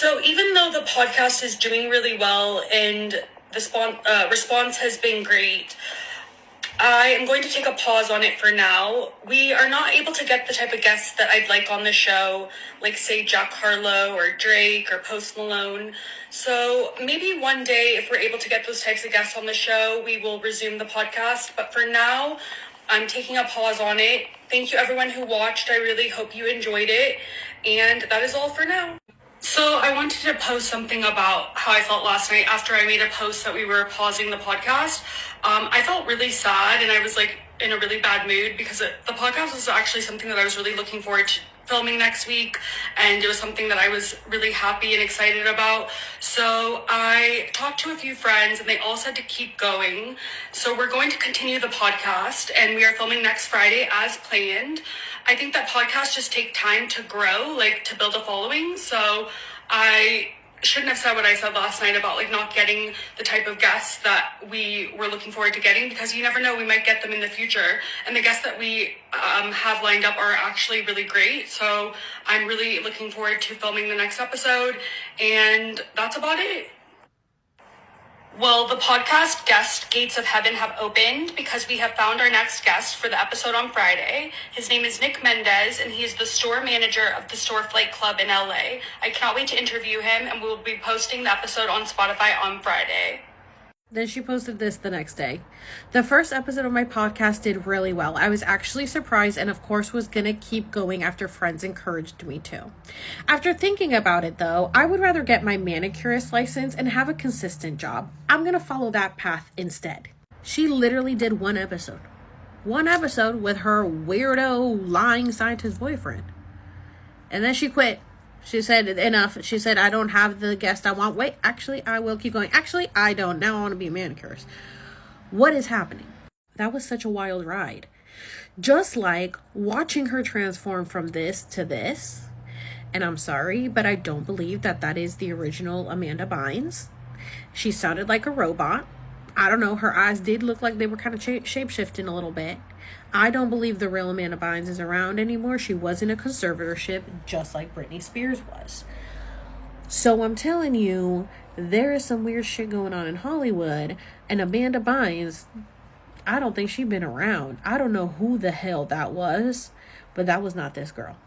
So even though the podcast is doing really well and the response has been great, I am going to take a pause on it for now. We are not able to get the type of guests that I'd like on the show, like say Jack Harlow or Drake or Post Malone. So maybe one day, if we're able to get those types of guests on the show, we will resume the podcast. But for now, I'm taking a pause on it. Thank you everyone who watched. I really hope you enjoyed it. And that is all for now. So I wanted to post something about how I felt last night after I made a post that we were pausing the podcast. I felt really sad and I was like in a really bad mood because the podcast was actually something that I was really looking forward to filming next week, and it was something that I was really happy and excited about. So I talked to a few friends and they all said to keep going. So we're going to continue the podcast and we are filming next Friday as planned. I think that podcasts just take time to grow, like to build a following. So I shouldn't have said what I said last night about like not getting the type of guests that we were looking forward to getting, because you never know, we might get them in the future. And the guests that we have lined up are actually really great. So I'm really looking forward to filming the next episode, and that's about it. Well, the podcast guest gates of heaven have opened because we have found our next guest for the episode on Friday. His name is Nick Mendez, and he is the store manager of the Store Flight Club in LA. I cannot wait to interview him, and we will be posting the episode on Spotify on Friday. Then she posted this the next day. The first episode of my podcast did really well. I was actually surprised and of course was going to keep going after friends encouraged me to. After thinking about it though, I would rather get my manicurist license and have a consistent job. I'm going to follow that path instead. She literally did one episode. One episode with her weirdo lying scientist boyfriend. And then she quit. She said, enough. She said, I don't have the guest I want. Wait, actually, I will keep going. Actually, I don't. Now I want to be a manicurist. What is happening? That was such a wild ride. Just like watching her transform from this to this. And I'm sorry, but I don't believe that that is the original Amanda Bynes. She sounded like a robot. I don't know. Her eyes did look like they were kind of shape-shifting a little bit. I don't believe the real Amanda Bynes is around anymore. She was in a conservatorship just like Britney Spears was. So I'm telling you, there is some weird shit going on in Hollywood. And Amanda Bynes, I don't think she's been around. I don't know who the hell that was, but that was not this girl.